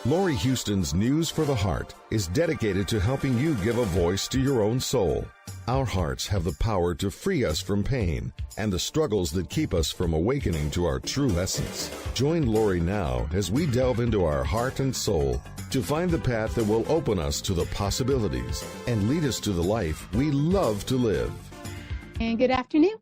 Laurie Huston's News for the Heart is dedicated to helping you give a voice to your own soul. Our hearts have the power to free us from pain and the struggles that keep us from awakening to our true essence. Join Laurie now as we delve into our heart and soul to find the path that will open us to the possibilities and lead us to the life we love to live. And good afternoon.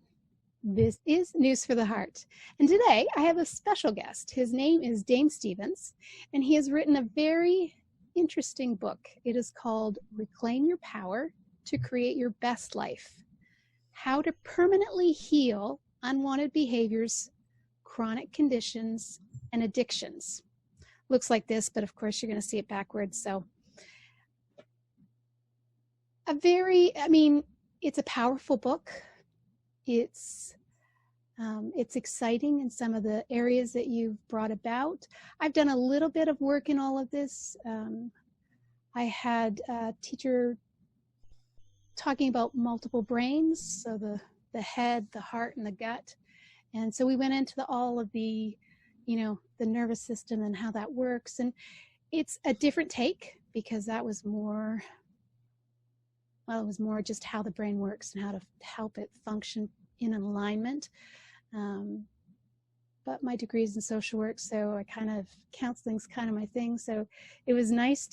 This is News for the Heart. And today I have a special guest. His name is Dane Stevens, and he has written a very interesting book. It is called Reclaim Your Power to Create Your Best Life: How to Permanently Heal Unwanted Behaviors, Chronic Conditions, and Addictions. Looks like this, but of course you're going to see it backwards. So it's a powerful book. It's exciting in some of the areas that you've brought about. I've done a little bit of work in all of this. I had a teacher talking about multiple brains, so the head, the heart, and the gut. And so we went into all of the nervous system and how that works. And it's a different take because that was more, it was more just how the brain works and how to help it function in alignment. But my degree is in social work, so counseling's kind of my thing. So it was nice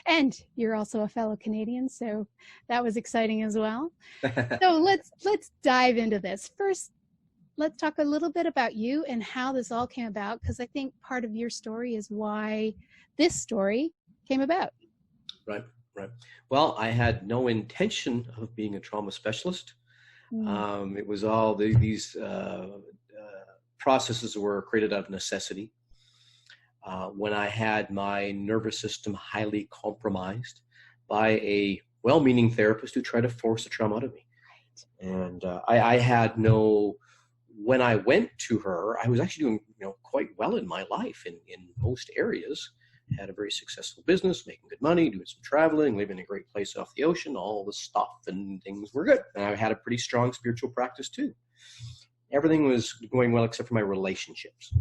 and you're also a fellow Canadian, so that was exciting as well. So let's dive into this. First, let's talk a little bit about you and how this all came about, because I think part of your story is why this story came about. Right. Well, I had no intention of being a trauma specialist. It was all these processes were created out of necessity. When I had my nervous system highly compromised by a well-meaning therapist who tried to force the trauma out of me. And I had when I went to her, I was actually doing quite well in my life in most areas. Had a very successful business, making good money, doing some traveling, living in a great place off the ocean. All the stuff and things were good. And I had a pretty strong spiritual practice too. Everything was going well except for my relationships.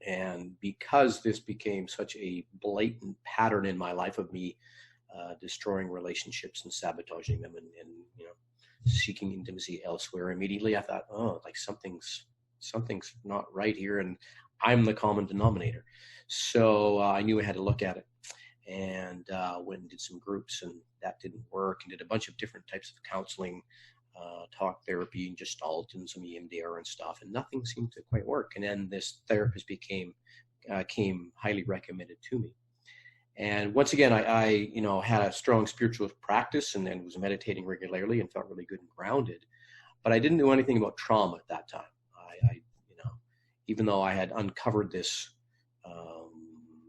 And because this became such a blatant pattern in my life of me destroying relationships and sabotaging them and seeking intimacy elsewhere, immediately I thought, something's not right here, and I'm the common denominator. So I knew I had to look at it, and went and did some groups, and that didn't work, and did a bunch of different types of counseling, talk therapy and Gestalt and some EMDR and stuff, and nothing seemed to quite work. And then this therapist came highly recommended to me. And once again, I had a strong spiritual practice and then was meditating regularly and felt really good and grounded, but I didn't know anything about trauma at that time. Even though I had uncovered this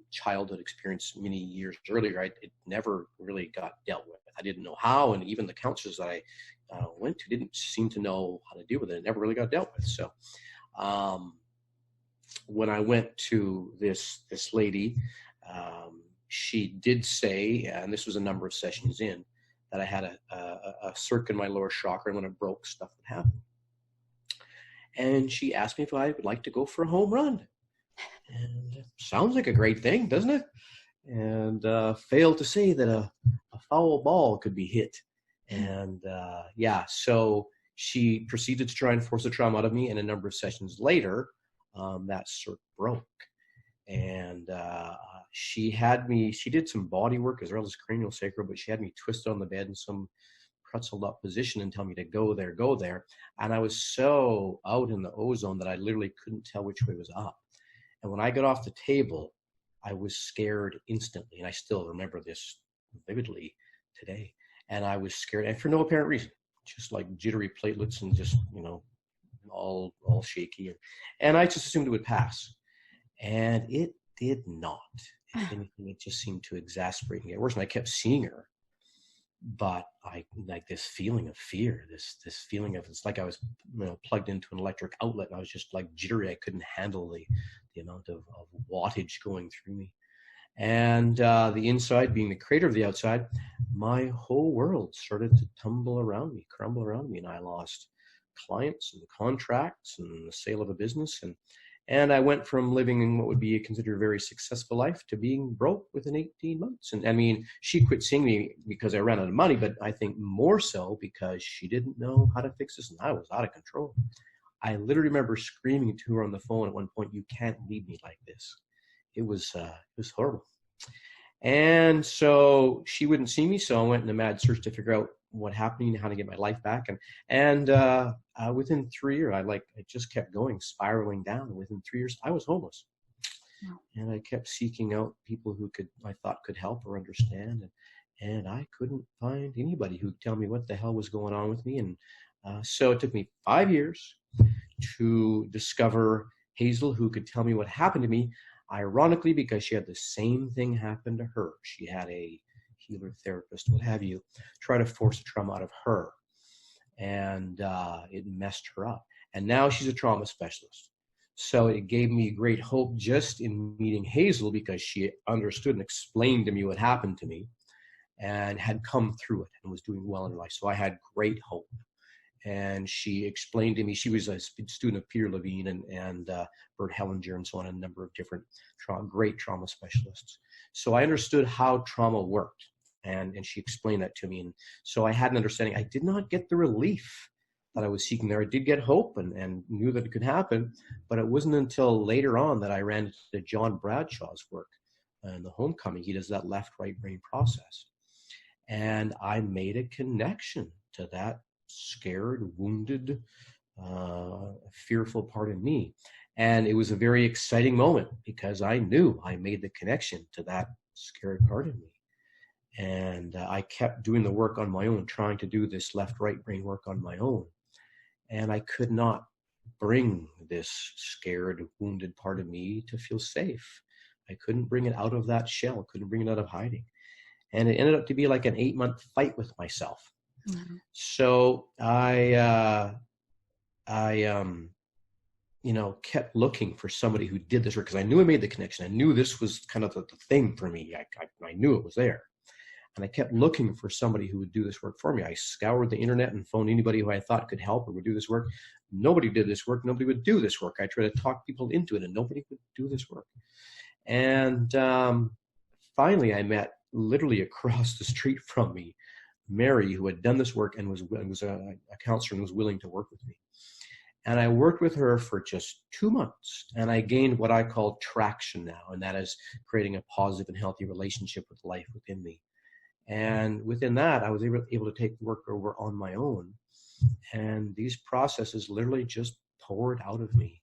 childhood experience many years earlier, it never really got dealt with. I didn't know how, and even the counselors that I went to didn't seem to know how to deal with it. It never really got dealt with. So when I went to this lady, she did say, and this was a number of sessions in, that I had a circ in my lower chakra, and when it broke, stuff would happen. And she asked me if I would like to go for a home run. And it sounds like a great thing, doesn't it? And failed to say that a foul ball could be hit. And so she proceeded to try and force the trauma out of me. And a number of sessions later, that circ broke. And she did some body work as well as cranial sacral, but she had me twisted on the bed in some pretzeled up position and tell me to go there. And I was so out in the ozone that I literally couldn't tell which way was up. And when I got off the table, I was scared instantly. And I still remember this vividly today. And I was scared, and for no apparent reason, just like jittery platelets and just, all shaky. And I just assumed it would pass. And it did not. If anything, it just seemed to exasperate me. Worse, and I kept seeing her. But I like this feeling of fear, this feeling of, it's like I was plugged into an electric outlet, and I was just like jittery. I couldn't handle the amount of wattage going through me. And the inside being the creator of the outside, my whole world started to crumble around me, and I lost clients and contracts and the sale of a business. And I went from living in what would be considered a very successful life to being broke within 18 months. And I mean, she quit seeing me because I ran out of money, but I think more so because she didn't know how to fix this and I was out of control. I literally remember screaming to her on the phone at one point, "You can't leave me like this." It was horrible. And so she wouldn't see me. So I went in a mad search to figure out what happened and how to get my life back. And within 3 years, I just kept going, spiraling down. And within 3 years, I was homeless. Wow. And I kept seeking out people who I thought could help or understand. And I couldn't find anybody who could tell me what the hell was going on with me. And so it took me 5 years to discover Hazel, who could tell me what happened to me. Ironically, because she had the same thing happen to her. She had a healer, therapist, what have you, try to force the trauma out of her. And it messed her up. And now she's a trauma specialist. So it gave me great hope just in meeting Hazel, because she understood and explained to me what happened to me and had come through it and was doing well in her life. So I had great hope. And she explained to me, she was a student of Peter Levine and Bert Hellinger and so on, a number of different great trauma specialists. So I understood how trauma worked, and she explained that to me. And so I had an understanding. I did not get the relief that I was seeking there. I did get hope and knew that it could happen, but it wasn't until later on that I ran into John Bradshaw's work in the Homecoming. He does that left-right brain process. And I made a connection to that scared, wounded, fearful part of me. And it was a very exciting moment because I knew I made the connection to that scared part of me. And I kept doing the work on my own, trying to do this left-right brain work on my own. And I could not bring this scared, wounded part of me to feel safe. I couldn't bring it out of that shell, couldn't bring it out of hiding. And it ended up to be like an 8-month fight with myself. Mm-hmm. So I kept looking for somebody who did this work, because I knew I made the connection. I knew this was kind of the thing for me. I knew it was there. And I kept looking for somebody who would do this work for me. I scoured the internet and phoned anybody who I thought could help or would do this work. Nobody did this work. Nobody would do this work. I tried to talk people into it, and nobody would do this work. And finally, I met literally across the street from me Mary, who had done this work and was a counselor and was willing to work with me. And I worked with her for just 2 months, and I gained what I call traction now, and that is creating a positive and healthy relationship with life within me. And within that, I was able to take the work over on my own, and these processes literally just poured out of me.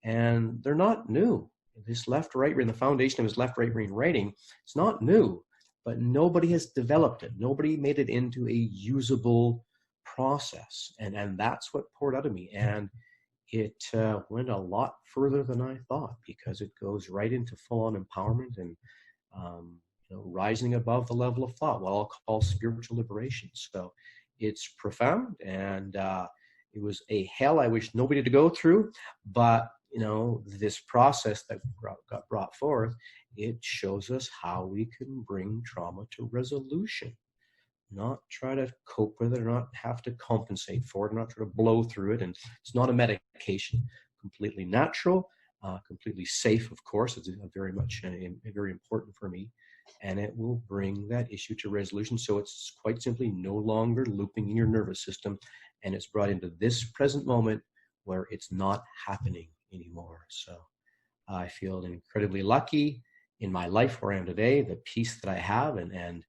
And they're not new. This left-right brain, the foundation of his left-right brain writing, it's not new. But nobody has developed it. Nobody made it into a usable process. And that's what poured out of me. And it went a lot further than I thought, because it goes right into full-on empowerment and rising above the level of thought, what I'll call spiritual liberation. So it's profound, and it was a hell I wish nobody had to go through. But this process that got brought forth, it shows us how we can bring trauma to resolution, not try to cope with it, or not have to compensate for it, or not try to blow through it. And it's not a medication, completely natural, completely safe, of course. It's very important for me. And it will bring that issue to resolution. So it's quite simply no longer looping in your nervous system, and it's brought into this present moment where it's not happening anymore. So I feel incredibly lucky in my life where I am today, the peace that I have, and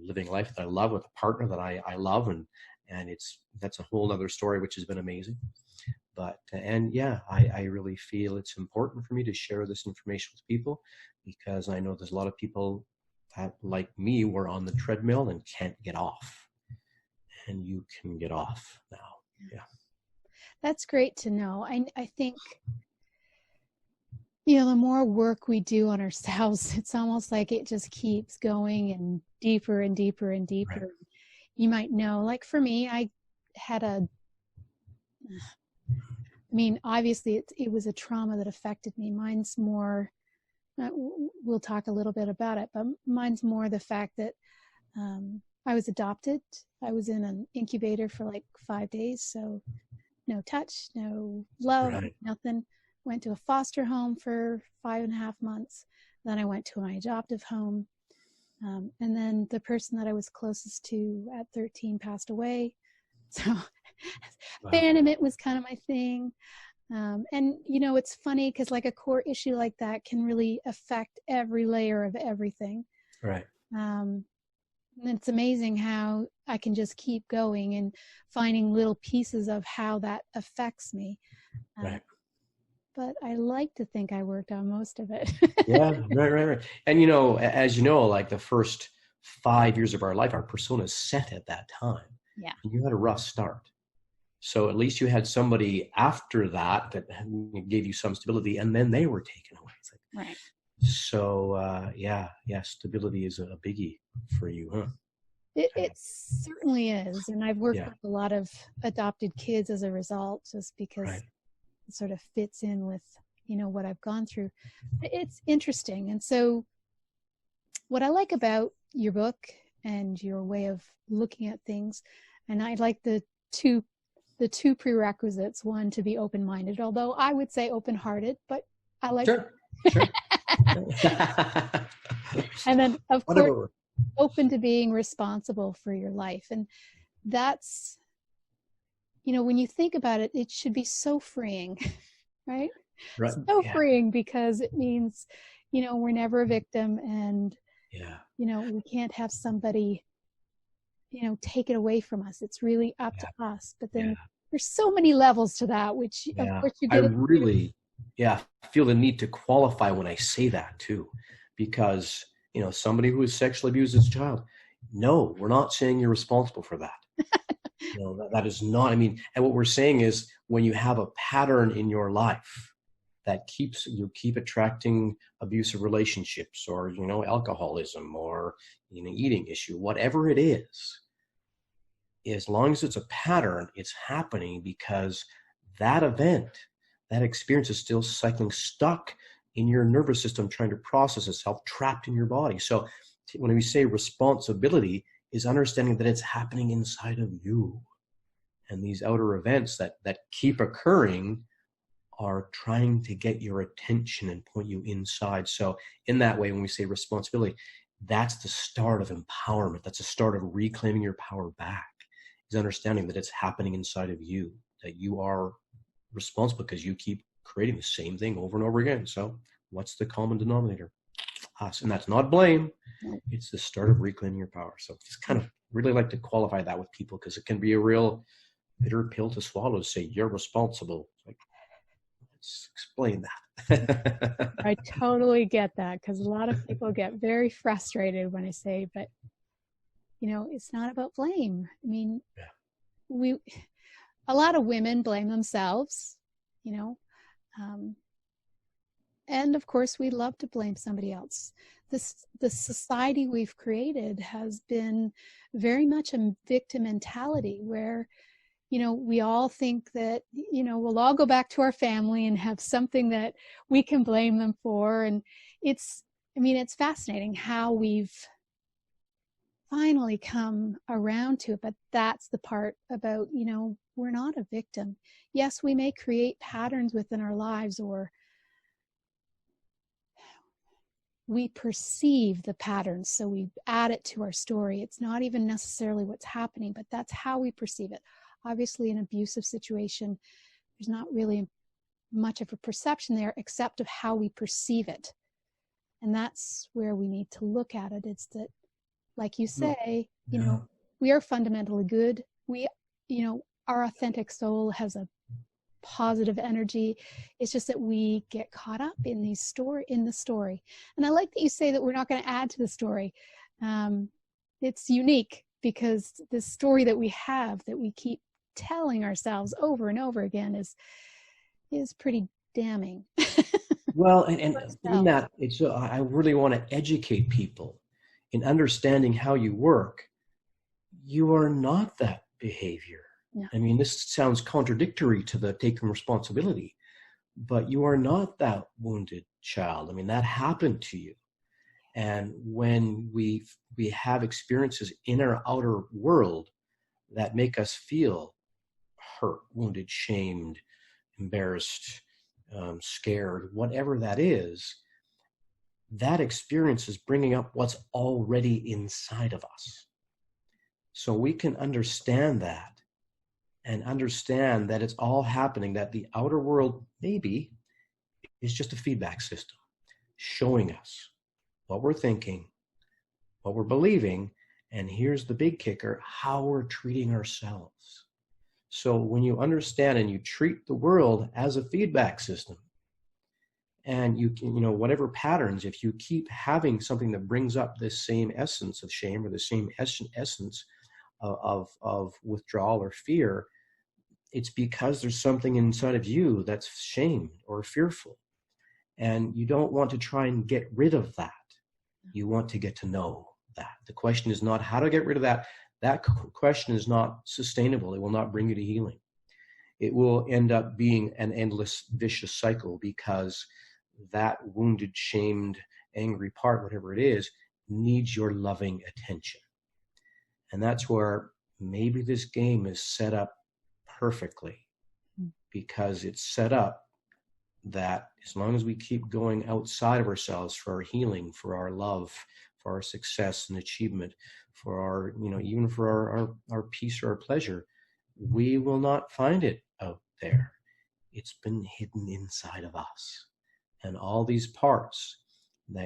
living a life that I love with a partner that I love, and that's a whole other story, which has been amazing. But I really feel it's important for me to share this information with people, because I know there's a lot of people that, like me, were on the treadmill and can't get off, and you can get off now. Yeah. That's great to know. I think, the more work we do on ourselves, it's almost like it just keeps going and deeper and deeper and deeper. Right. You might know, like for me, I had obviously it was a trauma that affected me. Mine's more, we'll talk a little bit about it, but mine's more the fact that I was adopted. I was in an incubator for like 5 days, so no touch, no love, right. Nothing. went to a foster home for 5.5 months. Then I went to my adoptive home. And then the person that I was closest to at 13 passed away. So abandonment was kind of my thing. And, you know, it's funny because like a core issue like that can really affect every layer of everything. Right. And it's amazing how I can just keep going and finding little pieces of how that affects me. Right. But I like to think I worked on most of it. Yeah, right. And, you know, as you know, like the first 5 years of our life, our persona is set at that time. Yeah. And you had a rough start. So at least you had somebody after that that gave you some stability, and then they were taken away. It's like, Right. So, yeah, stability is a biggie for you, huh? It certainly is. And I've worked Yeah. with a lot of adopted kids as a result, just because Right. it sort of fits in with, you know, what I've gone through. It's interesting. And so what I like about your book and your way of looking at things, and I like the two prerequisites, one, to be open-minded, although I would say open-hearted, but I like Sure. and then of Whatever. course open to being responsible for your life. And that's, you know, when you think about it, it should be so freeing, right? Right. So Yeah. freeing, because it means, you know, we're never a victim, and, Yeah. you know, we can't have somebody, you know, take it away from us. It's really up to us. But then there's so many levels to that, which of course you I get really, feel the need to qualify when I say that too, because, you know, somebody who was sexually abused as a child, no, we're not saying you're responsible for that. You know, that is not, I mean, and what we're saying is when you have a pattern in your life that you keep attracting abusive relationships, or, you know, alcoholism, or, you know, eating issue, whatever it is, as long as it's a pattern, it's happening because that event, that experience is still cycling, stuck in your nervous system, trying to process itself, trapped in your body. So when we say responsibility, is understanding that it's happening inside of you. And these outer events that keep occurring are trying to get your attention and point you inside. So in that way, when we say responsibility, that's the start of empowerment. That's the start of reclaiming your power back, is understanding that it's happening inside of you, that you are responsible because you keep creating the same thing over and over again. So what's the common denominator? Us. And that's not blame. It's the start of reclaiming your power. So just kind of really like to qualify that with people, because it can be a real bitter pill to swallow to say you're responsible. It's like, let's explain that. I totally get that, because a lot of people get very frustrated when I say, but, you know, it's not about blame. I mean, a lot of women blame themselves, you know, and of course we love to blame somebody else. The society we've created has been very much a victim mentality, where, you know, we all think that, you know, we'll all go back to our family and have something that we can blame them for. And it's fascinating how we've finally come around to it. But that's the part about, you know, we're not a victim. Yes, we may create patterns within our lives, or we perceive the patterns, so we add it to our story. It's not even necessarily what's happening, but that's how we perceive it. Obviously, an abusive situation, there's not really much of a perception there, except of how we perceive it. And that's where we need to look at it. It's that, like you say, you know, we are fundamentally good. We, you know, our authentic soul has a positive energy. It's just that we get caught up in the story. And I like that you say that we're not going to add to the story. It's unique, because the story that we have, that we keep telling ourselves over and over again, is pretty damning. Well, and in that, it's I really want to educate people in understanding how you work. You are not that behavior. No. I mean, this sounds contradictory to the taking responsibility, but you are not that wounded child. I mean, that happened to you. And when we have experiences in our outer world that make us feel hurt, wounded, shamed, embarrassed, scared, whatever that is, that experience is bringing up what's already inside of us. So we can understand that and understand that it's all happening, that the outer world maybe is just a feedback system showing us what we're thinking, what we're believing, and here's the big kicker, how we're treating ourselves. So when you understand and you treat the world as a feedback system, and you can, whatever patterns, if you keep having something that brings up this same essence of shame or the same essence of withdrawal or fear, it's because there's something inside of you that's shamed or fearful. And you don't want to try and get rid of that. You want to get to know that. The question is not how to get rid of that. That question is not sustainable. It will not bring you to healing. It will end up being an endless vicious cycle, because that wounded, shamed, angry part, whatever it is, needs your loving attention. And that's where maybe this game is set up perfectly, because it's set up that as long as we keep going outside of ourselves for our healing, for our love, for our success and achievement, for our, even for our peace or our pleasure, we will not find it out there. It's been hidden inside of us. And all these parts,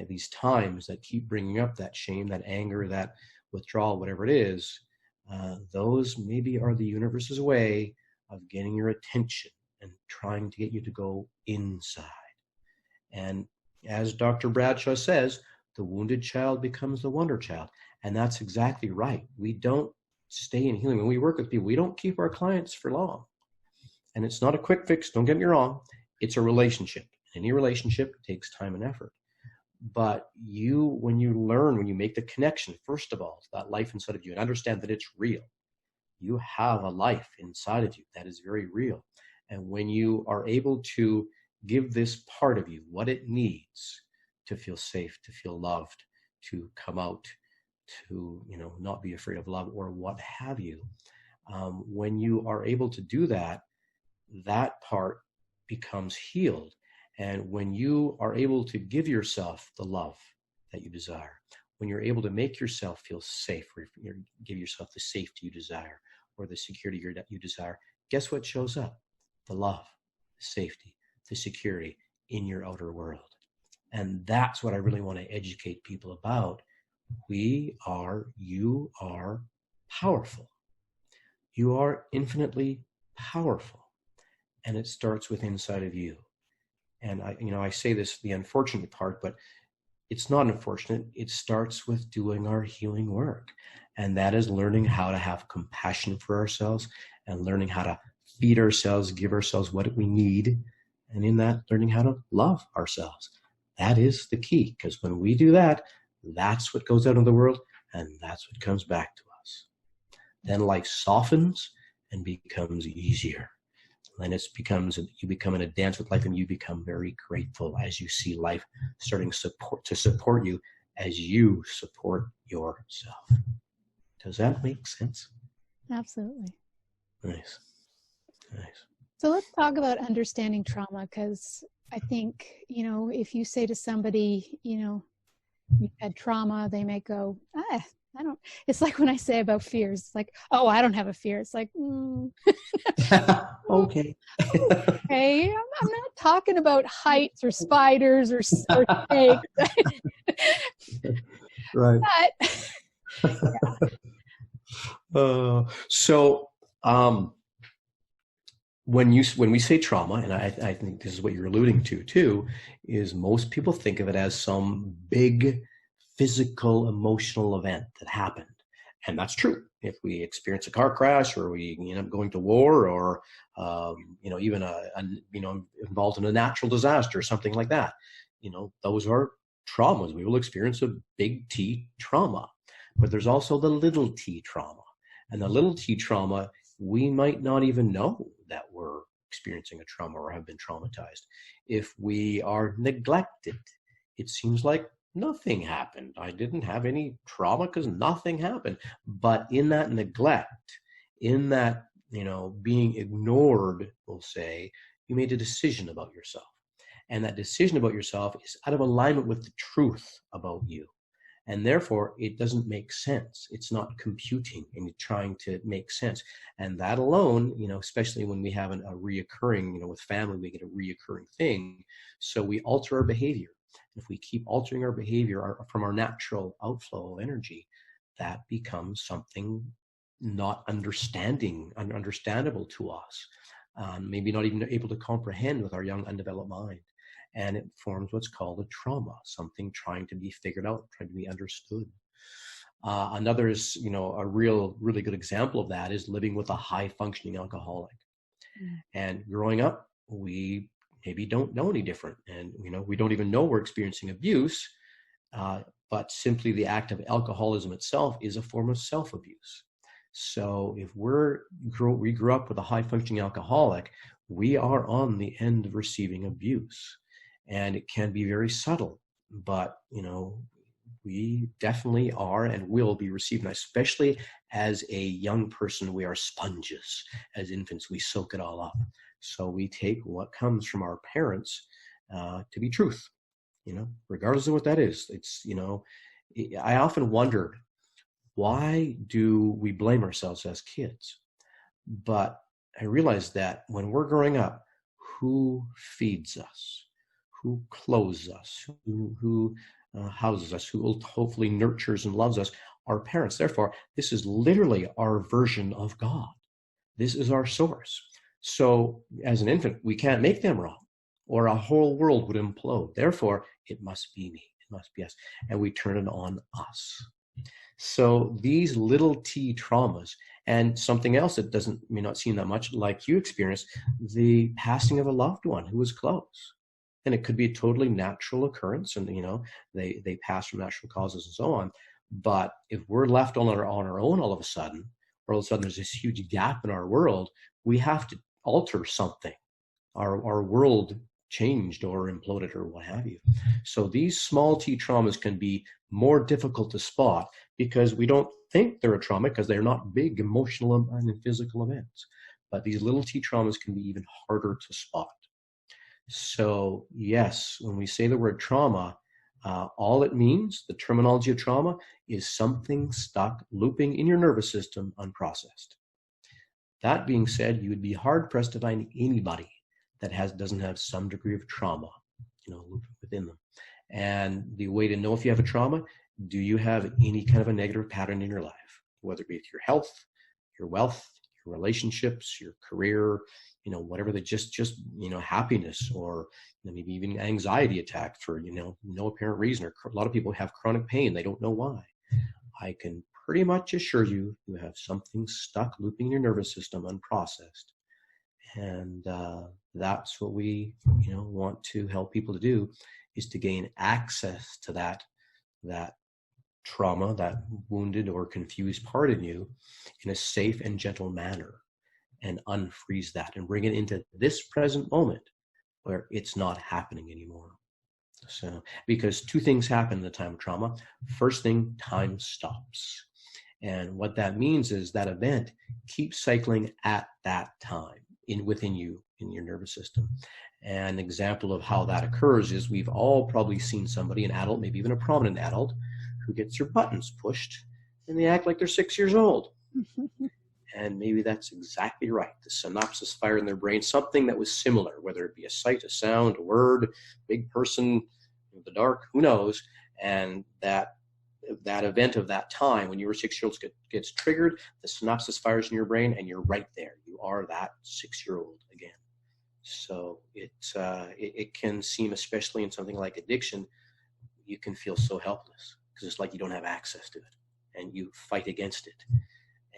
these times that keep bringing up that shame, that anger, that withdrawal, whatever it is, those maybe are the universe's way of getting your attention and trying to get you to go inside. And as Dr. Bradshaw says, the wounded child becomes the wonder child. And that's exactly right. We don't stay in healing. When we work with people, we don't keep our clients for long. And it's not a quick fix, don't get me wrong. It's a relationship. Any relationship takes time and effort. But when you make the connection, first of all, to that life inside of you and understand that it's real, you have a life inside of you that is very real. And when you are able to give this part of you what it needs to feel safe, to feel loved, to come out, to not be afraid of love or what have you, when you are able to do that, that part becomes healed. And when you are able to give yourself the love that you desire, when you're able to make yourself feel safe, or give yourself the safety you desire or the security you desire, guess what shows up? The love, the safety, the security in your outer world. And that's what I really want to educate people about. You are powerful. You are infinitely powerful. And it starts with inside of you. And I say this, the unfortunate part, but it's not unfortunate. It starts with doing our healing work. And that is learning how to have compassion for ourselves and learning how to feed ourselves, give ourselves what we need. And in that, learning how to love ourselves. That is the key, because when we do that, that's what goes out in the world and that's what comes back to us. Then life softens and becomes easier. And you become in a dance with life, and you become very grateful as you see life starting to support you as you support yourself. Does that make sense? Absolutely. Nice. So let's talk about understanding trauma, because I think, if you say to somebody, you've had trauma, they may go, I don't, it's like when I say about fears, it's like, oh, I don't have a fear. It's like, okay. Okay, I'm not talking about heights or spiders or snakes. Right. But, when we say trauma, and I think this is what you're alluding to too, is most people think of it as some big physical, emotional event that happened. And that's true. If we experience a car crash, or we end up going to war, or even involved in a natural disaster or something like that, those are traumas. We will experience a big T trauma. But there's also the little t trauma. And the little t trauma, we might not even know that we're experiencing a trauma or have been traumatized. If we are neglected, it seems like nothing happened. I didn't have any trauma because nothing happened. But in that neglect, in that, being ignored, we'll say, you made a decision about yourself. And that decision about yourself is out of alignment with the truth about you. And therefore, it doesn't make sense. It's not computing and trying to make sense. And that alone, especially when we have a reoccurring, with family, we get a reoccurring thing. So we alter our behavior. If we keep altering our behavior from our natural outflow of energy, that becomes something not understandable to us. Maybe not even able to comprehend with our young, undeveloped mind. And it forms what's called a trauma, something trying to be figured out, trying to be understood. Another is, a really good example of that is living with a high-functioning alcoholic. And growing up, we maybe don't know any different. And, we don't even know we're experiencing abuse, but simply the act of alcoholism itself is a form of self-abuse. So if we grew up with a high-functioning alcoholic, we are on the end of receiving abuse. And it can be very subtle, but, we definitely are and will be receiving, especially as a young person, we are sponges. As infants, we soak it all up. So we take what comes from our parents to be truth, regardless of what that is. It's, I often wondered, why do we blame ourselves as kids? But I realized that when we're growing up, who feeds us? Who clothes us, who houses us, who hopefully nurtures and loves us, our parents. Therefore, this is literally our version of God. This is our source. So as an infant, we can't make them wrong, or a whole world would implode. Therefore, it must be me. It must be us. And we turn it on us. So these little t traumas, and something else that may not seem that much like you experienced, the passing of a loved one who was close. And it could be a totally natural occurrence, and they pass from natural causes and so on. But if we're left on our own all of a sudden there's this huge gap in our world, we have to alter something. Our world changed or imploded or what have you. So these small t traumas can be more difficult to spot because we don't think they're a trauma because they're not big emotional and physical events. But these little t traumas can be even harder to spot. So yes, when we say the word trauma, all it means, the terminology of trauma, is something stuck looping in your nervous system unprocessed. That being said, you would be hard pressed to find anybody that doesn't have some degree of trauma, looping within them. And the way to know if you have a trauma, do you have any kind of a negative pattern in your life, whether it be your health, your wealth, your relationships, your career, whatever, happiness, or maybe even anxiety attack for, no apparent reason. Or a lot of people have chronic pain. They don't know why. I can pretty much assure you have something stuck looping in your nervous system unprocessed. And that's what we, want to help people to do, is to gain access to that trauma, that wounded or confused part in you, in a safe and gentle manner, and unfreeze that and bring it into this present moment where it's not happening anymore. So, because two things happen in the time of trauma. First thing, time stops. And what that means is that event keeps cycling at that time within you, in your nervous system. An example of how that occurs is we've all probably seen somebody, an adult, maybe even a prominent adult, who gets their buttons pushed and they act like they're 6 years old. And maybe that's exactly right. The synapses fire in their brain, something that was similar, whether it be a sight, a sound, a word, big person, the dark, who knows. And that event of that time when you were 6 years old gets triggered, the synapses fires in your brain, and you're right there. You are that 6-year-old again. So it can seem, especially in something like addiction, you can feel so helpless because it's like you don't have access to it and you fight against it.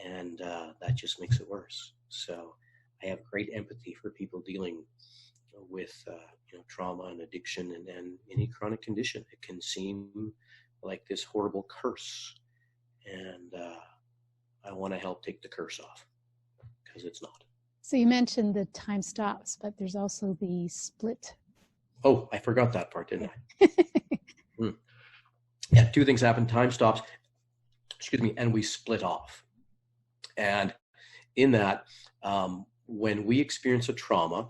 And that just makes it worse. So I have great empathy for people dealing with trauma and addiction and any chronic condition. It can seem like this horrible curse, and I want to help take the curse off, because it's not. So you mentioned the time stops, but there's also the split. Oh, I forgot that part, didn't I? Yeah, two things happen. Time stops, and we split off. And in that, when we experience a trauma,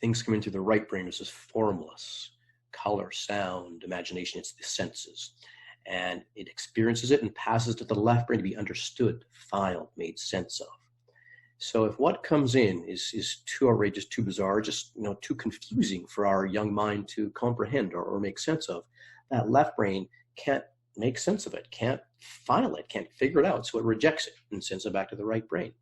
things come into the right brain, which is formless, color, sound, imagination. It's the senses. And it experiences it and passes to the left brain to be understood, filed, made sense of. So if what comes in is too outrageous, too bizarre, just too confusing for our young mind to comprehend or make sense of, that left brain can't make sense of it, can't file it, can't figure it out. So it rejects it and sends it back to the right brain.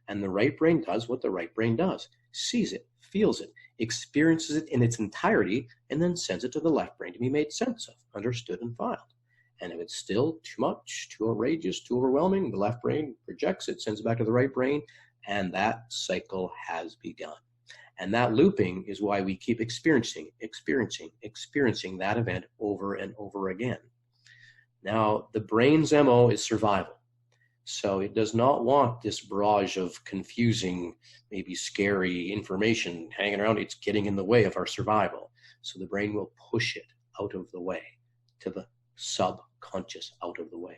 And the right brain does what the right brain does: sees it, feels it, experiences it in its entirety, and then sends it to the left brain to be made sense of, understood, and filed. And if it's still too much, too outrageous, too overwhelming, the left brain rejects it, sends it back to the right brain, and that cycle has begun. And that looping is why we keep experiencing that event over and over again. Now, the brain's MO is survival. So it does not want this barrage of confusing, maybe scary information hanging around. It's getting in the way of our survival. So the brain will push it out of the way, to the subconscious, out of the way.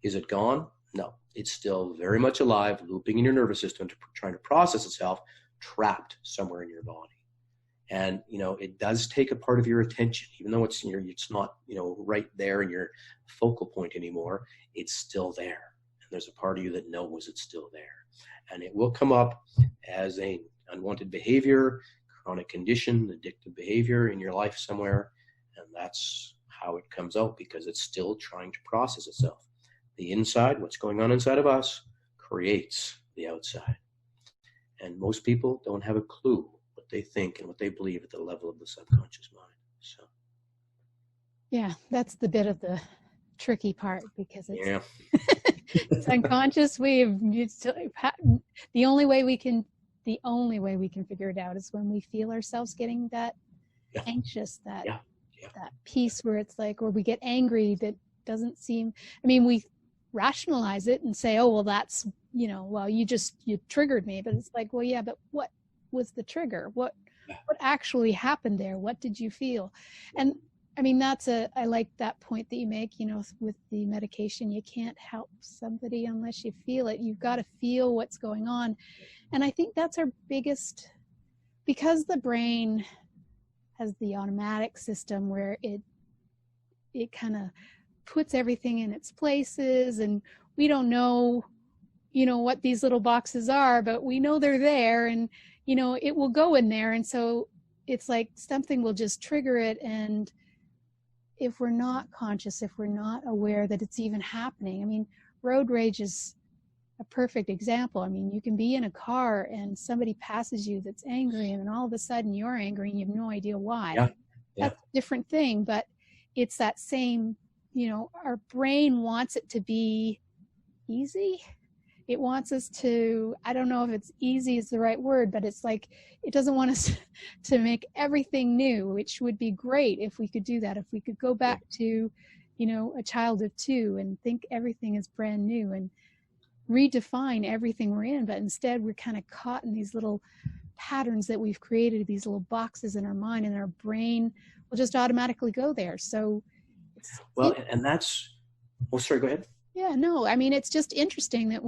Is it gone? No, it's still very much alive, looping in your nervous system, trying to process itself, trapped somewhere in your body. And, it does take a part of your attention, even though it's not, right there in your focal point anymore. It's still there. And there's a part of you that knows it's still there. And it will come up as an unwanted behavior, chronic condition, addictive behavior in your life somewhere. And that's how it comes out, because it's still trying to process itself. The inside, what's going on inside of us, creates the outside. And most people don't have a clue what they think and what they believe at the level of the subconscious mind. So, yeah, that's the bit of the tricky part, because it's, it's unconscious. The only way we can figure it out is when we feel ourselves getting that anxious, that piece where it's like, or we get angry that doesn't seem. I mean, we rationalize it and say, oh, well, that's, well, you triggered me. But it's like, well, yeah, but what was the trigger? What actually happened there? What did you feel? And I mean, I like that point that you make, with the medication. You can't help somebody unless you feel it. You've got to feel what's going on. And I think that's our biggest, because the brain has the automatic system where it kind of puts everything in its places, and we don't know, what these little boxes are, but we know they're there, and, it will go in there. And so it's like something will just trigger it. And if we're not conscious, if we're not aware that it's even happening, I mean, road rage is a perfect example. I mean, you can be in a car and somebody passes you that's angry, and then all of a sudden you're angry and you have no idea why. Yeah. That's a different thing, but it's that same, our brain wants it to be easy. It wants us to, I don't know if it's easy is the right word, but it's like, it doesn't want us to make everything new, which would be great if we could do that. If we could go back to, a child of 2 and think everything is brand new and redefine everything we're in. But instead we're kind of caught in these little patterns that we've created, these little boxes in our mind, and our brain will just automatically go there. So and that's, sorry, go ahead. Yeah, no, I mean, it's just interesting that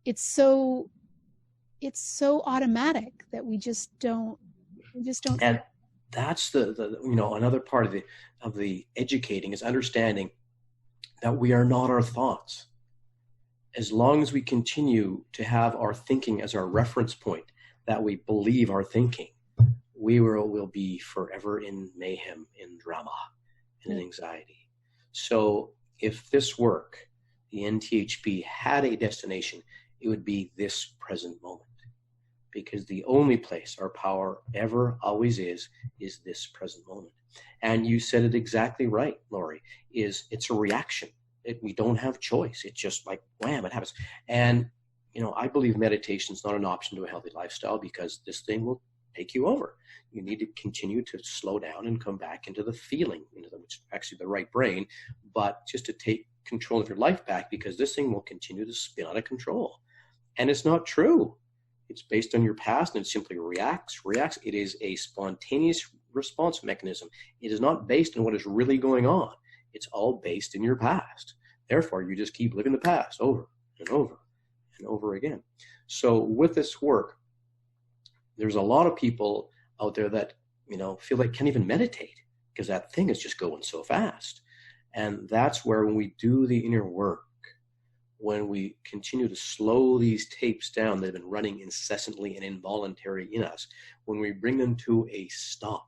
it's so automatic that we just don't. And that's the another part of the educating is understanding that we are not our thoughts. As long as we continue to have our thinking as our reference point, that we believe our thinking, we will be forever in mayhem, in drama, and in anxiety. So if this work, the NTHP, had a destination, it would be this present moment. Because the only place our power ever, always is this present moment. And you said it exactly right, Laurie, it's a reaction. We don't have choice. It's just like, wham, it happens. And, I believe meditation is not an option to a healthy lifestyle, because this thing will take you over. You need to continue to slow down and come back into the feeling, which is actually the right brain, but just to take control of your life back, because this thing will continue to spin out of control. And it's not true. It's based on your past, and it simply reacts. It is a spontaneous response mechanism. It is not based on what is really going on. It's all based in your past. Therefore, you just keep living the past over and over and over again. So with this work, there's a lot of people out there that, feel like can't even meditate because that thing is just going so fast. And that's where, when we do the inner work, when we continue to slow these tapes down that have been running incessantly and involuntary in us, when we bring them to a stop,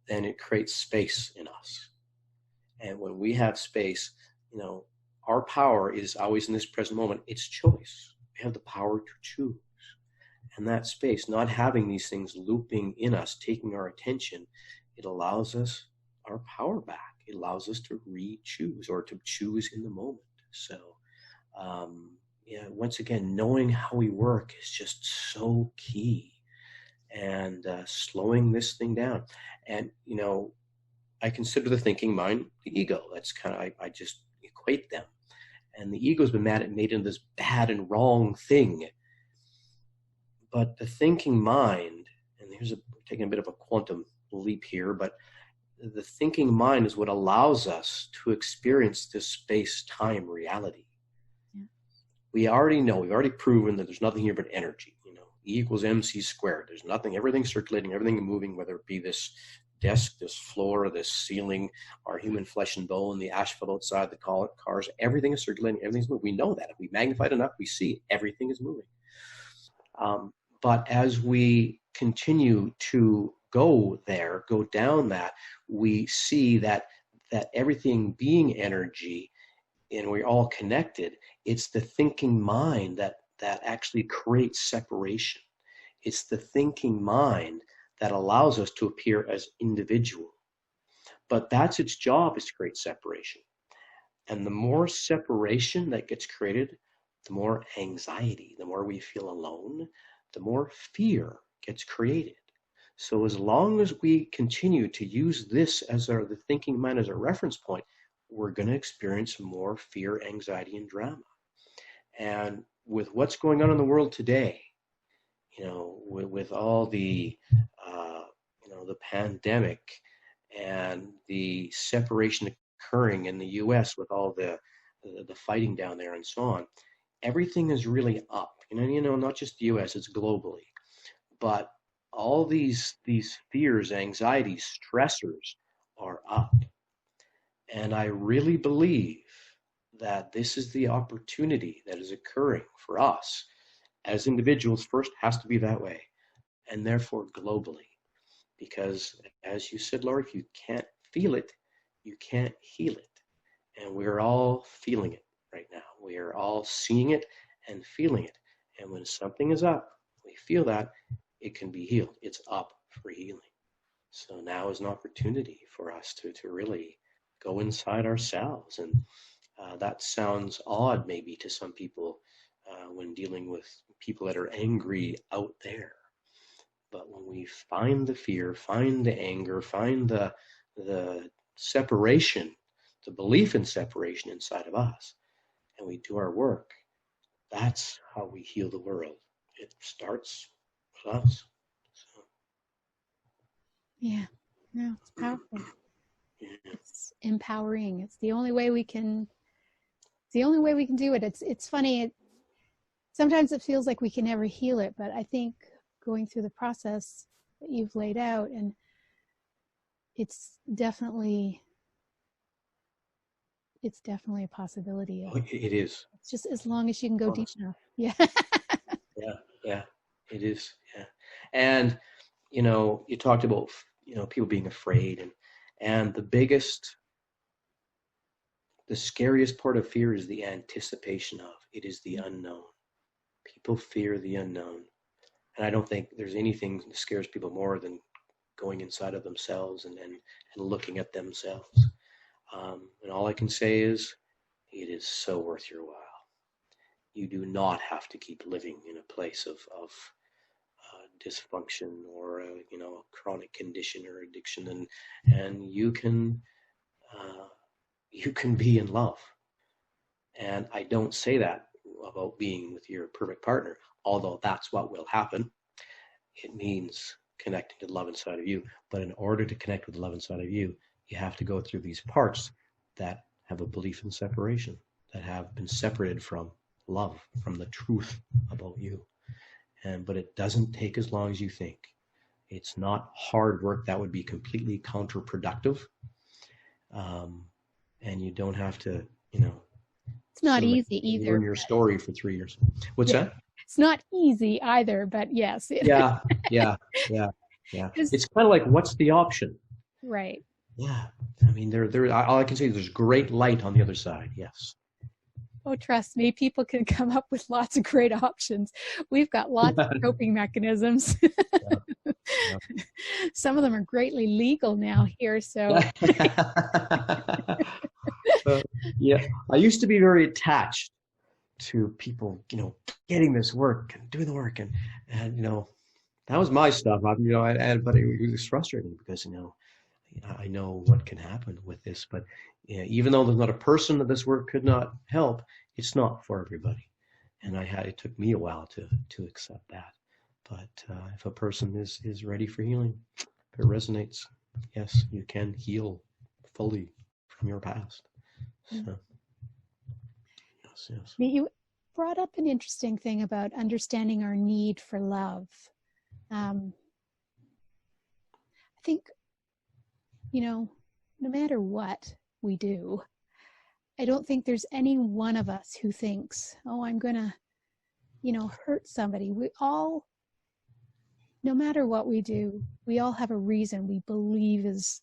then it creates space in us. And when we have space, our power is always in this present moment. It's choice. We have the power to choose. And that space, not having these things looping in us, taking our attention, it allows us our power back. It allows us to re-choose, or to choose in the moment. So, once again, knowing how we work is just so key, and slowing this thing down. And, I consider the thinking mind the ego. That's kind of, I just equate them. And the ego's been made into this bad and wrong thing. But the thinking mind, and taking a bit of a quantum leap here, but the thinking mind is what allows us to experience this space-time reality. Yeah. We've already proven that there's nothing here but energy. E equals mc squared. There's nothing, everything's circulating, everything moving, whether it be this desk, this floor, this ceiling, our human flesh and bone, the asphalt outside, the cars, everything is circulating, everything's moving. We know that. If we magnify it enough, we see everything is moving. But as we continue to go down that, we see that everything being energy, and we're all connected. It's the thinking mind that actually creates separation. It's the thinking mind that allows us to appear as individual. But that's its job, is to create separation. And the more separation that gets created, the more anxiety, the more we feel alone, the more fear gets created. So as long as we continue to use this as the thinking mind as a reference point, we're going to experience more fear, anxiety, and drama. And with what's going on in the world today, with all the the pandemic and the separation occurring in the U.S. with all the fighting down there and so on, everything is really up. Not just the U.S., it's globally. But all these fears, anxieties, stressors are up. And I really believe that this is the opportunity that is occurring for us as individuals. First, has to be that way, and therefore globally. Because, as you said, Laurie, if you can't feel it, you can't heal it. And we're all feeling it right now. We are all seeing it and feeling it. And when something is up, we feel that, it can be healed. It's up for healing. So now is an opportunity for us to really go inside ourselves. And that sounds odd maybe to some people when dealing with people that are angry out there. But when we find the fear, find the anger, find the separation, the belief in separation inside of us, and we do our work, that's how we heal the world. It starts with us. So. Yeah, no, it's powerful. Yeah. It's empowering. It's the only way we can. It's the only way we can do it. It's funny. Sometimes it feels like we can never heal it, but I think going through the process that you've laid out, and it's definitely a possibility. It is. It's just as long as you can go deep enough. Yeah. Yeah, it is. Yeah. And, you talked about, people being afraid, and the scariest part of fear is the anticipation of, it is the unknown. People fear the unknown. And I don't think there's anything that scares people more than going inside of themselves and looking at themselves. And all I can say is, it is so worth your while. You do not have to keep living in a place of dysfunction or a chronic condition or addiction, and you can be in love. And I don't say that about being with your perfect partner, although that's what will happen. It means connecting to the love inside of you. But in order to connect with the love inside of you, you have to go through these parts that have a belief in separation, that have been separated from love, from the truth about you. But it doesn't take as long as you think. It's not hard work. That would be completely counterproductive. And you don't have to, It's not sort of like easy either. learn your story for 3 years. What's that? It's not easy either, but yes. Yeah. It's kind of like, what's the option? Right. Yeah. I mean, all I can say is there's great light on the other side. Yes. Oh, trust me, people can come up with lots of great options. We've got lots of coping mechanisms. Yeah. Some of them are greatly legal now here, so. Yeah. I used to be very attached to people, getting this work and doing the work. And that was my stuff. But it was frustrating because, I know what can happen with this, but even though there's not a person that this work could not help, it's not for everybody. And it took me a while to accept that. But if a person is ready for healing, if it resonates, yes, you can heal fully from your past. So, yes. You brought up an interesting thing about understanding our need for love. I think, no matter what we do, I don't think there's any one of us who thinks, oh, I'm going to, hurt somebody. We all, no matter what we do, we all have a reason we believe is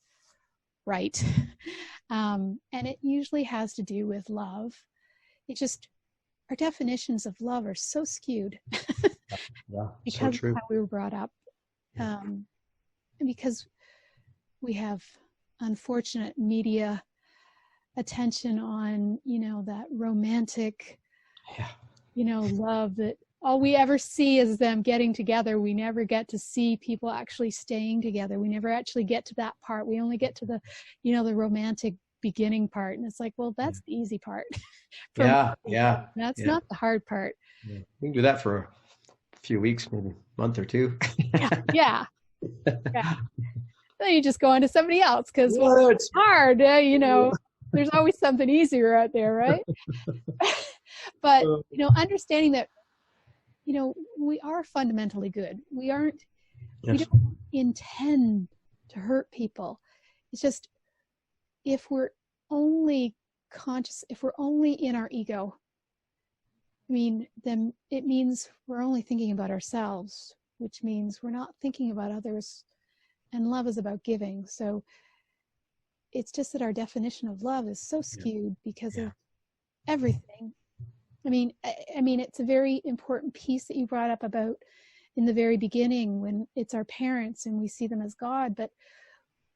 right. And it usually has to do with love. It's just, our definitions of love are so skewed. Yeah, because so true. of how we were brought up. Yeah. And because we have unfortunate media attention on, that romantic, love that all we ever see is them getting together. We never get to see people actually staying together. We never actually get to that part. We only get to the, the romantic beginning part. And it's like, well, that's the easy part. Yeah. That's not the hard part. Yeah. We can do that for a few weeks, maybe a month or two. Yeah. Then you just go on to somebody else because it's hard. There's always something easier out there, right? But understanding that we are fundamentally good. We aren't. Yes. We don't intend to hurt people. It's just if we're only conscious, if we're only in our ego, then it means we're only thinking about ourselves, which means we're not thinking about others. And love is about giving. So it's just that our definition of love is so skewed because of everything. It's a very important piece that you brought up about in the very beginning when it's our parents and we see them as God, but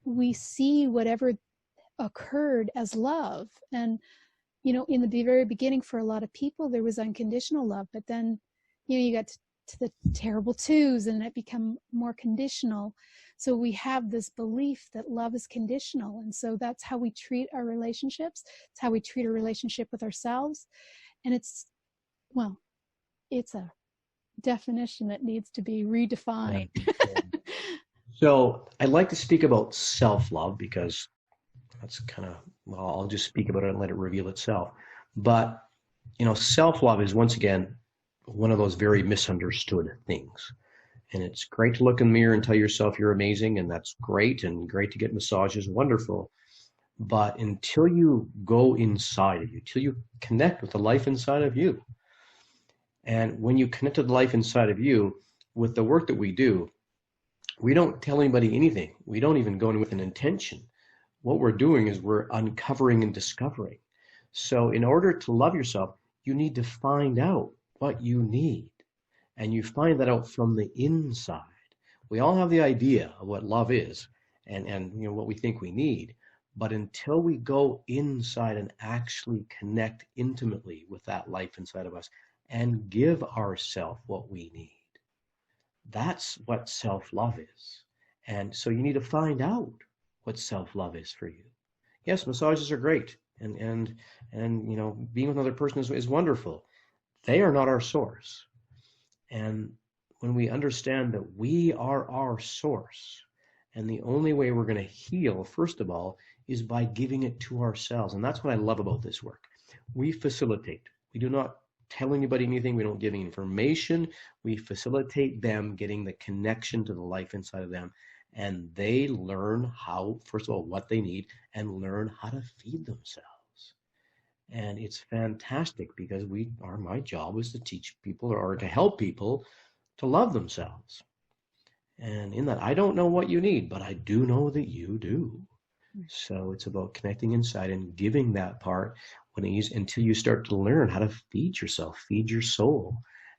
we see whatever occurred as love. And, in the very beginning for a lot of people, there was unconditional love, but then, you got to the terrible twos and it become more conditional. So we have this belief that love is conditional. And so that's how we treat our relationships. It's how we treat a relationship with ourselves. And it's a definition that needs to be redefined. So I'd like to speak about self-love because that's I'll just speak about it and let it reveal itself. But, self-love is once again one of those very misunderstood things. And it's great to look in the mirror and tell yourself you're amazing, and that's great, and great to get massages, wonderful. But until you go inside of you, till you connect with the life inside of you, and when you connect to the life inside of you, with the work that we do, we don't tell anybody anything. We don't even go in with an intention. What we're doing is we're uncovering and discovering. So in order to love yourself, you need to find out what you need. And you find that out from the inside. We all have the idea of what love is and what we think we need. But until we go inside and actually connect intimately with that life inside of us and give ourselves what we need, that's what self-love is. And so you need to find out what self-love is for you. Yes, massages are great. And being with another person is wonderful. They are not our source. And when we understand that we are our source, and the only way we're going to heal, first of all, is by giving it to ourselves. And that's what I love about this work. We facilitate. We do not tell anybody anything. We don't give any information. We facilitate them getting the connection to the life inside of them. And they learn how, first of all, what they need, and learn how to feed themselves. And it's fantastic because my job is to teach people or to help people to love themselves. And in that, I don't know what you need, but I do know that you do. So it's about connecting inside and giving that part until you start to learn how to feed yourself, feed your soul.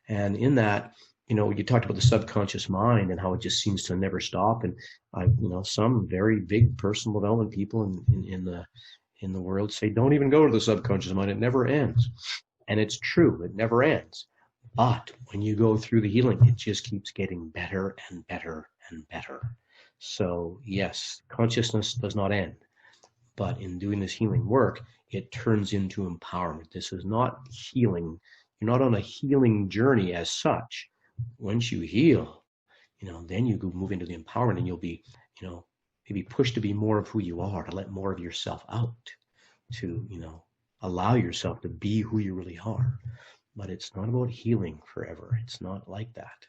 And in that, you talked about the subconscious mind and how it just seems to never stop. And some very big personal development people in the world say, don't even go to the subconscious mind. It never ends. And it's true. It never ends. But when you go through the healing, it just keeps getting better and better and better. So yes, consciousness does not end. But in doing this healing work, it turns into empowerment. This is not healing. You're not on a healing journey as such. Once you heal, then you move into the empowerment, and you'll be, maybe pushed to be more of who you are, to let more of yourself out, to, allow yourself to be who you really are. But it's not about healing forever. It's not like that.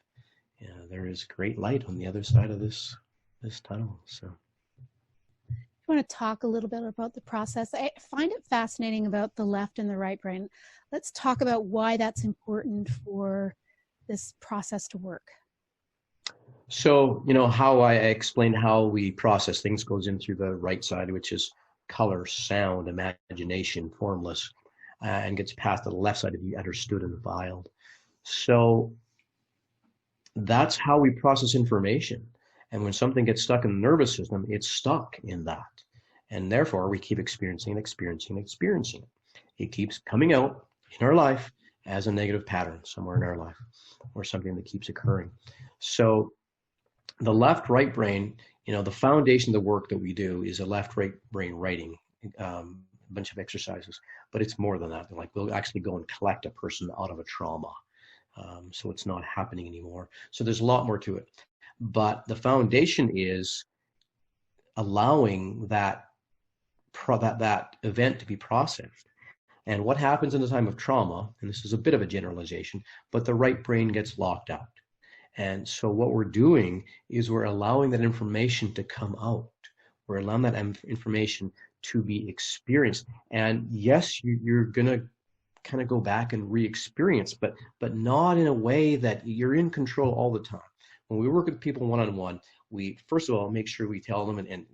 There is great light on the other side of this tunnel. So I want to talk a little bit about the process. I find it fascinating about the left and the right brain. Let's talk about why that's important for this process to work. So, how I explained how we process things goes in through the right side, which is color, sound, imagination, formless, and gets passed to the left side to be understood and filed. So that's how we process information. And when something gets stuck in the nervous system, it's stuck in that. And therefore, we keep experiencing it. It keeps coming out in our life as a negative pattern somewhere in our life, or something that keeps occurring. So the left-right brain, the foundation of the work that we do is a left-right brain writing, a bunch of exercises. But it's more than that. Like, we'll actually go and collect a person out of a trauma. So it's not happening anymore. So there's a lot more to it. But the foundation is allowing that event to be processed. And what happens in the time of trauma, and this is a bit of a generalization, but the right brain gets locked out. And so what we're doing is we're allowing that information to come out. We're allowing that information to be experienced. And yes, you're going to kind of go back and re-experience, but not in a way that you're in control all the time. When we work with people one-on-one, we first of all make sure we tell them and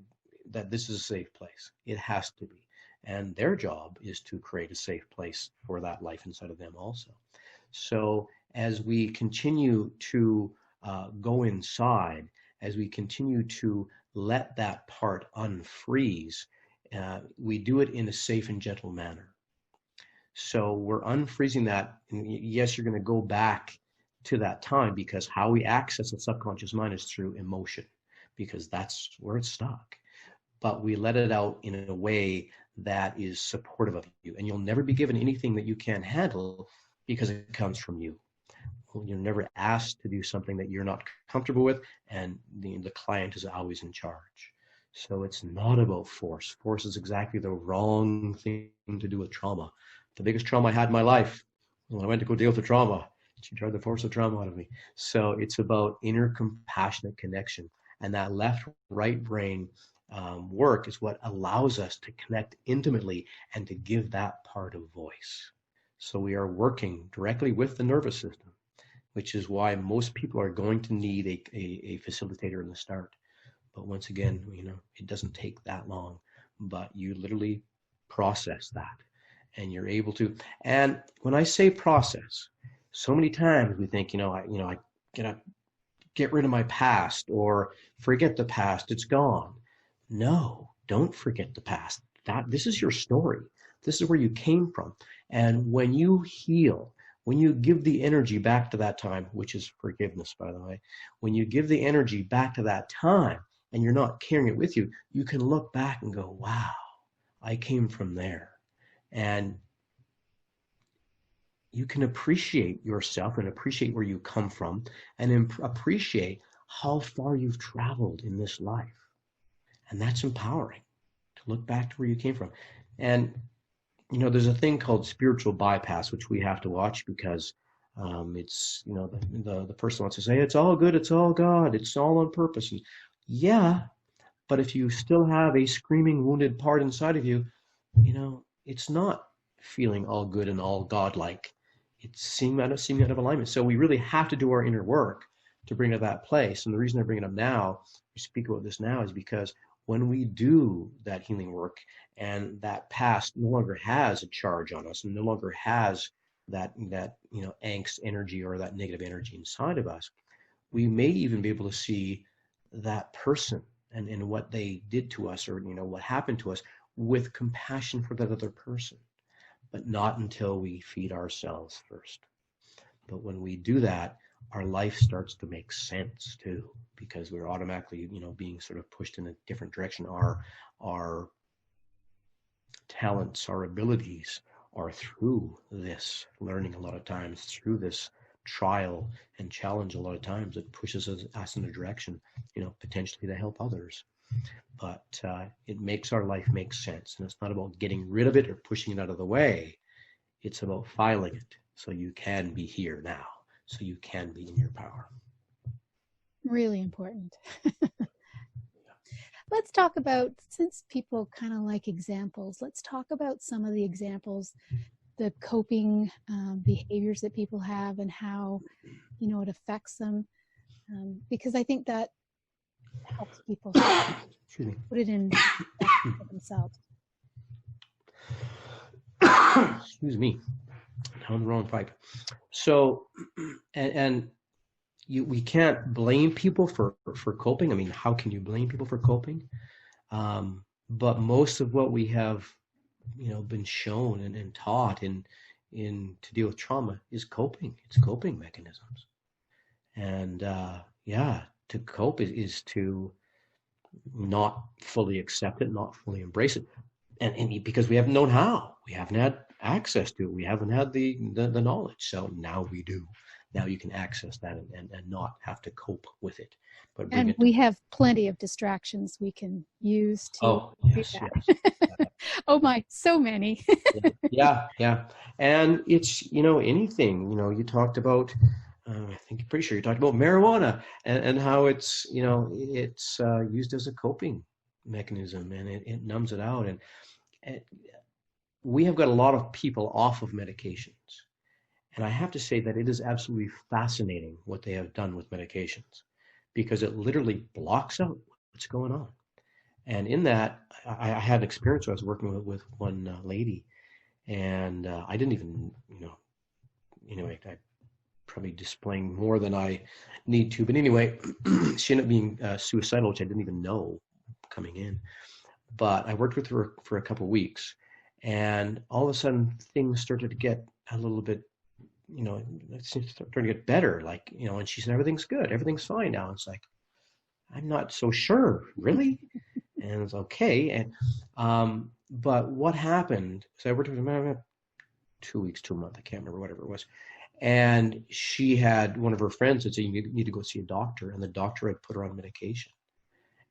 that this is a safe place. It has to be. And their job is to create a safe place for that life inside of them also. So as we continue to go inside, as we continue to let that part unfreeze, we do it in a safe and gentle manner. So we're unfreezing that. And yes, you're going to go back to that time, because how we access the subconscious mind is through emotion, because that's where it's stuck. But we let it out in a way that is supportive of you. And you'll never be given anything that you can't handle, because it comes from you. You're never asked to do something that you're not comfortable with, and the client is always in charge. So it's not about force. Force is exactly the wrong thing to do with trauma. The biggest trauma I had in my life, when I went to go deal with the trauma, she tried to force the trauma out of me. So it's about inner compassionate connection. And that left-right brain work is what allows us to connect intimately and to give that part a voice. So we are working directly with the nervous system, which is why most people are going to need a facilitator in the start. But once again, it doesn't take that long, but you literally process that, and you're able to. And when I say process, so many times we think, I gotta get rid of my past or forget the past. It's gone. No, don't forget the past. This is your story. This is where you came from. And when you heal, when you give the energy back to that time, which is forgiveness, by the way, when you give the energy back to that time and you're not carrying it with you, you can look back and go, wow, I came from there. And you can appreciate yourself and appreciate where you come from and appreciate how far you've traveled in this life. And that's empowering, to look back to where you came from. And there's a thing called spiritual bypass, which we have to watch because it's, the person wants to say, it's all good, it's all God, it's all on purpose. And yeah, but if you still have a screaming, wounded part inside of you, it's not feeling all good and all godlike. It's seeming out of alignment. So we really have to do our inner work to bring it to that place. And the reason I bring it up now, we speak about this now, is because when we do that healing work and that past no longer has a charge on us and no longer has that angst energy or that negative energy inside of us, we may even be able to see that person and what they did to us, or what happened to us, with compassion for that other person, but not until we feed ourselves first. But when we do that, our life starts to make sense too, because we're automatically, being sort of pushed in a different direction. Our talents, our abilities are through this learning a lot of times, through this trial and challenge a lot of times. It pushes us in a direction, potentially to help others. But it makes our life make sense. And it's not about getting rid of it or pushing it out of the way. It's about filing it so you can be here now, so you can be in your power. Really important. Let's talk about, since people kind of like examples, let's talk about some of the examples, the coping behaviors that people have and how, it affects them. Because I think that helps people put it in for themselves. Excuse me. On the wrong pipe. So, we can't blame people for coping. I mean, how can you blame people for coping? But most of what we have, been shown and taught in to deal with trauma is coping. It's coping mechanisms. And to cope is to not fully accept it, not fully embrace it, and because we haven't known how, we haven't had access to it, we haven't had the knowledge. So now we do. Now you can access that and not have to cope with it. But we have plenty of distractions we can use to do that. Yes. Oh my, so many. Yeah. And it's, anything, you talked about, I think pretty sure you talked about marijuana and how it's, it's used as a coping mechanism, and it numbs it out. And we have got a lot of people off of medications. And I have to say that it is absolutely fascinating what they have done with medications, because it literally blocks out what's going on. And in that, I had an experience where I was working with one lady, and I didn't even, I probably displaying more than I need to. But anyway, she ended up being suicidal, which I didn't even know coming in. But I worked with her for a couple of weeks, and all of a sudden things started to get a little bit, it started to get better. Like, and she said, everything's good, everything's fine now. It's like, I'm not so sure, really? And it's okay. And but what happened? So I worked with her 2 weeks to a month, I can't remember, whatever it was. And she had one of her friends that said, you need to go see a doctor. And the doctor had put her on medication.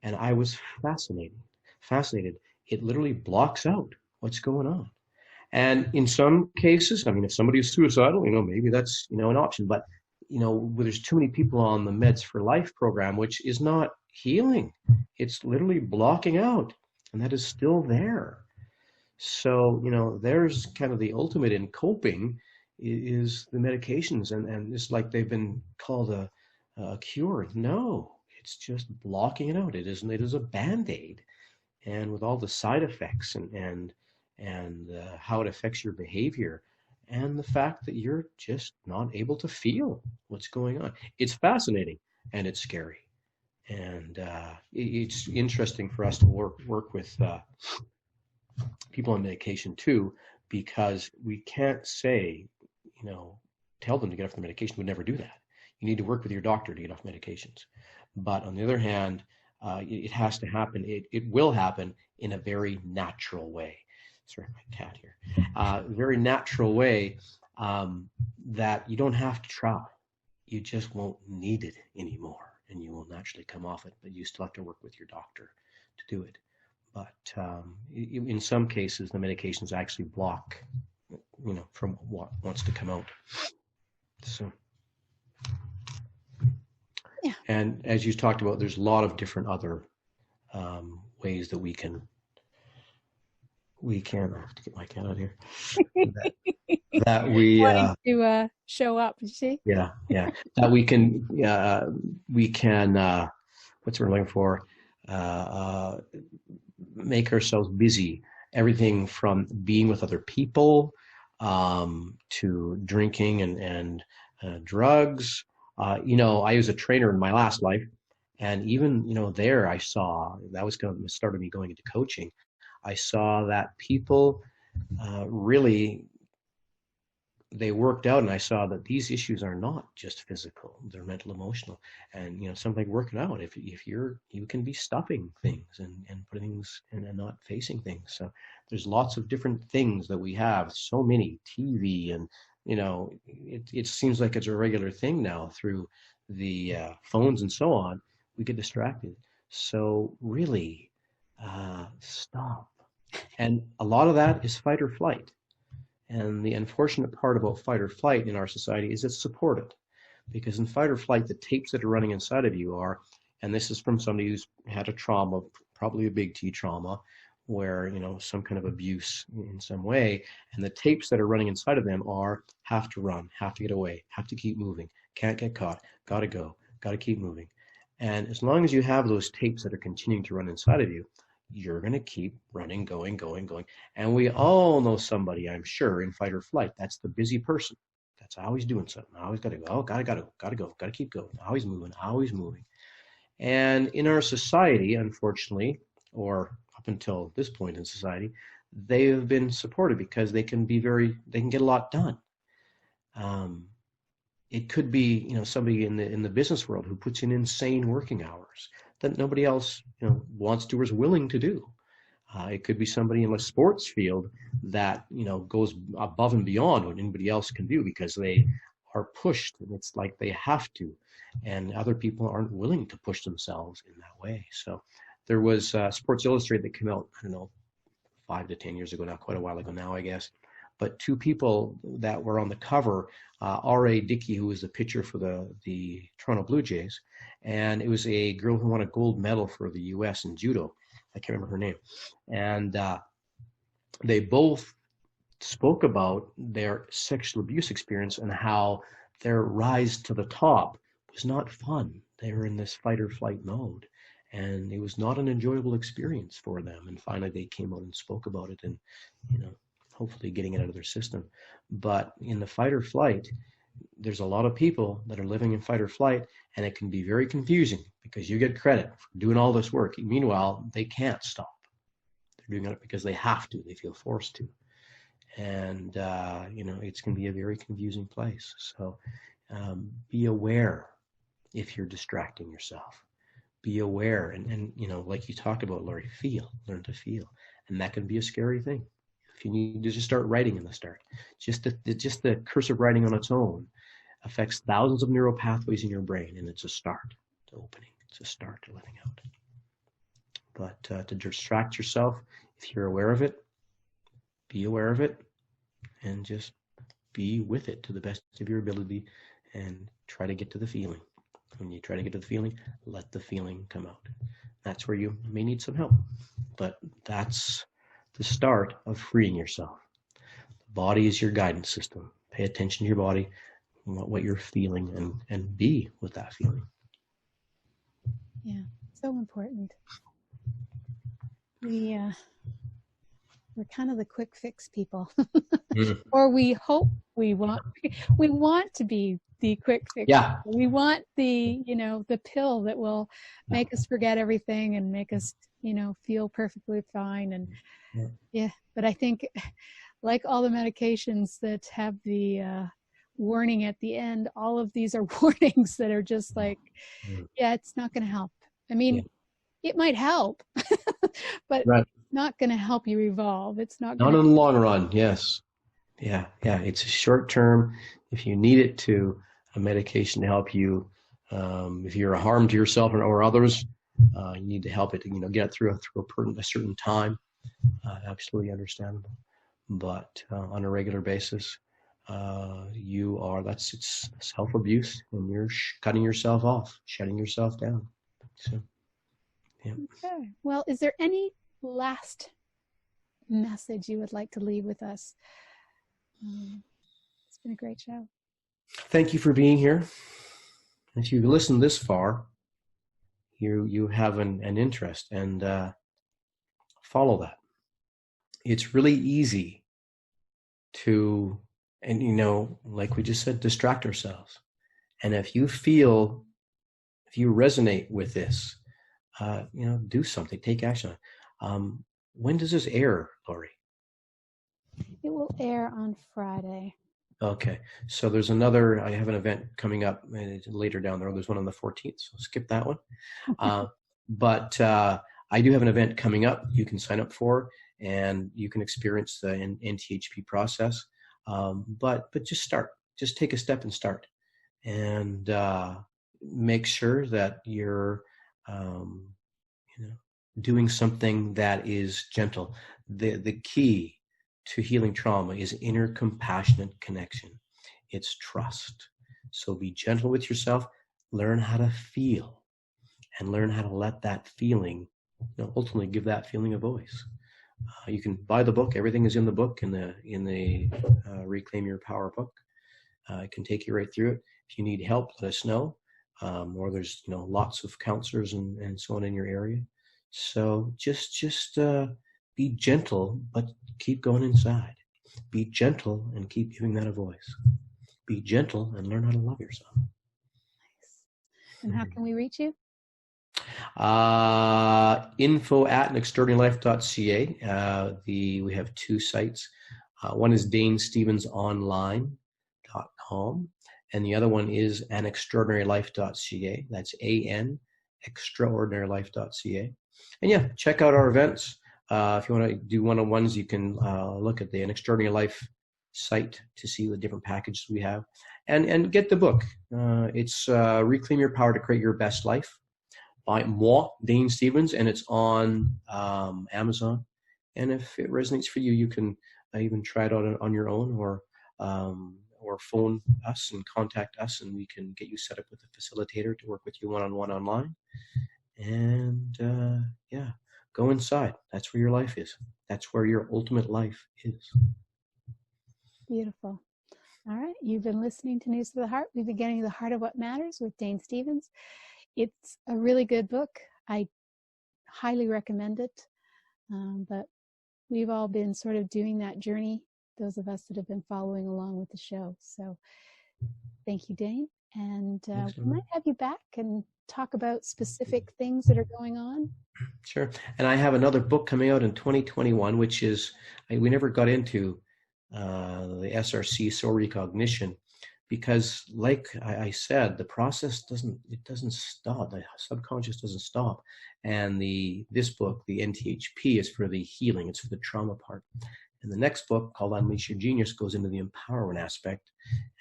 And I was fascinated. It literally blocks out what's going on. And in some cases, I mean, if somebody is suicidal, maybe that's, an option. But, there's too many people on the Meds for Life program, which is not healing. It's literally blocking out. And that is still there. So, there's kind of the ultimate in coping is the medications. And it's like they've been called a cure. No, it's just blocking it out. It is a Band-Aid. And with all the side effects and how it affects your behavior, and the fact that you're just not able to feel what's going on. It's fascinating and it's scary. And it's interesting for us to work with people on medication too, because we can't say, tell them to get off the medication. We'd never do that. You need to work with your doctor to get off medications. But on the other hand, it has to happen. It will happen in a very natural way. Sorry, my cat here. Very natural way that you don't have to try. You just won't need it anymore, and you will naturally come off it. But you still have to work with your doctor to do it. But in some cases, the medications actually block, from what wants to come out. So, Yeah. And as you talked about, there's a lot of different other ways that we can. I have to get my cat out here. that we wanting to show up, you see? Yeah. That we can what's we're looking for? Make ourselves busy. Everything from being with other people to drinking and drugs. I was a trainer in my last life, and even there I saw that was started me going into coaching. I saw that people really, they worked out, and I saw that these issues are not just physical; they're mental, emotional, and something working out. If you can be stuffing things and putting things and not facing things. So there's lots of different things that we have. So many TV, and it seems like it's a regular thing now through the phones and so on. We get distracted. So really, stop. And a lot of that is fight or flight. And the unfortunate part about fight or flight in our society is it's supported. Because in fight or flight, the tapes that are running inside of you are, and this is from somebody who's had a trauma, probably a big T trauma, where, some kind of abuse in some way. And the tapes that are running inside of them are have to run, have to get away, have to keep moving, can't get caught, gotta go, gotta keep moving. And as long as you have those tapes that are continuing to run inside of you, you're going to keep running, going. And we all know somebody, I'm sure, in fight or flight. That's the busy person. That's always doing something. Always got to go. Gotta go. Got to keep going. Always moving. And in our society, unfortunately, or up until this point in society, they have been supported because they can get a lot done. It could be, somebody in the business world who puts in insane working hours that nobody else, wants to or is willing to do. It could be somebody in a sports field that, goes above and beyond what anybody else can do because they are pushed, and it's like they have to, and other people aren't willing to push themselves in that way. So there was Sports Illustrated that came out, 5 to 10 years ago now, quite a while ago now, I guess. But two people that were on the cover, R.A. Dickey, who was the pitcher for the Toronto Blue Jays, and it was a girl who won a gold medal for the U.S. in judo. I can't remember her name. And they both spoke about their sexual abuse experience and how their rise to the top was not fun. They were in this fight or flight mode, and it was not an enjoyable experience for them. And finally, they came out and spoke about it, and hopefully getting it out of their system. But in the fight or flight, there's a lot of people that are living in fight or flight, and it can be very confusing because you get credit for doing all this work. Meanwhile, they can't stop. They're doing it because they have to. They feel forced to. And, it's going to be a very confusing place. So be aware if you're distracting yourself. Be aware. And like you talked about, Laurie, learn to feel. And that can be a scary thing. If you need to just start writing in the start, just the cursive writing on its own affects thousands of neural pathways in your brain, and it's a start to opening. It's a start to letting out. But to distract yourself, if you're aware of it, be aware of it, and just be with it to the best of your ability, and try to get to the feeling. When you try to get to the feeling, let the feeling come out. That's where you may need some help, but that's the start of freeing yourself. The body is your guidance system. Pay attention to your body, what you're feeling, and be with that feeling. Yeah, so important. We're kind of the quick fix people, or we hope we want to be the quick fix. Yeah. We want the pill that will make us forget everything and make us feel perfectly fine. And yeah, but I think like all the medications that have the warning at the end, all of these are warnings that are just like, yeah, it's not going to help. I mean, it might help, but it's not going to help you evolve. It's not in the long run. Yes. Yeah. It's a short term. If you need it to, a medication to help you, if you're a harm to yourself or others, you need to help it to, get it through a certain time. Absolutely understandable. But on a regular basis, it's self-abuse, and you're cutting yourself off, shutting yourself down. So, yeah. Okay. Well, is there any last message you would like to leave with us? It's been a great show. Thank you for being here. If you listened this far, you have an interest, and follow that. It's really easy to, and like we just said, distract ourselves. And if you resonate with this, do something, take action. When does this air, Laurie? It will air on Friday. Okay, so I have an event coming up later down the road. There's one on the 14th, so skip that one. But I do have an event coming up you can sign up for, and you can experience the NTHP process. But just start. Just take a step and start. And make sure that you're doing something that is gentle. The key to healing trauma is inner compassionate connection. It's trust. So be gentle with yourself, learn how to feel, and learn how to let that feeling, ultimately give that feeling a voice. You can buy the book. Everything is in the book, in the Reclaim Your Power book. It can take you right through it. If you need help, let us know. Or there's lots of counselors and so on in your area. So just be gentle, but keep going inside. Be gentle and keep giving that a voice. Be gentle and learn how to love yourself. Nice. And how can we reach you? info@anextraordinarylife.ca. We have two sites. One is danestevensonline.com, and the other one is anextraordinarylife.ca. That's extraordinarylife.ca. And yeah, check out our events. If you want to do one-on-ones, you can look at the An Extraordinary Life site to see the different packages we have, and get the book. It's Reclaim Your Power to Create Your Best Life by moi, Dane Stevens, and it's on Amazon. And if it resonates for you, you can even try it out on your own, or phone us and contact us, and we can get you set up with a facilitator to work with you one-on-one online. And go inside. That's where your life is. That's where your ultimate life is. Beautiful. All right. You've been listening to News for the Heart. We've been getting to the heart of what matters with Dane Stevens. It's a really good book. I highly recommend it. But we've all been sort of doing that journey, those of us that have been following along with the show. So thank you, Dane. And we might have you back and talk about specific things that are going on. Sure. And I have another book coming out in 2021, which is, we never got into the SRC, so Re-Cognition, because like I said, the process doesn't stop. The subconscious doesn't stop. And this book, the NTHP, is for the healing. It's for the trauma part. And the next book, called Unleash Your Genius, goes into the empowerment aspect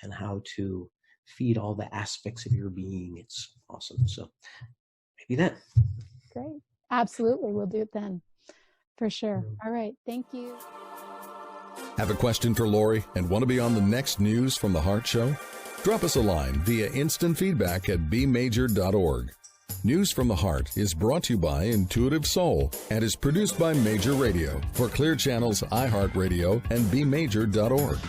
and how to feed all the aspects of your being. It's awesome. So maybe then. Great. Absolutely. We'll do it then. For sure. All right. Thank you. Have a question for Laurie and want to be on the next News from the Heart show? Drop us a line via instant feedback at bmajor.org. News from the Heart is brought to you by Intuitive Soul and is produced by Major Radio for Clear Channels, iHeartRadio, and bmajor.org.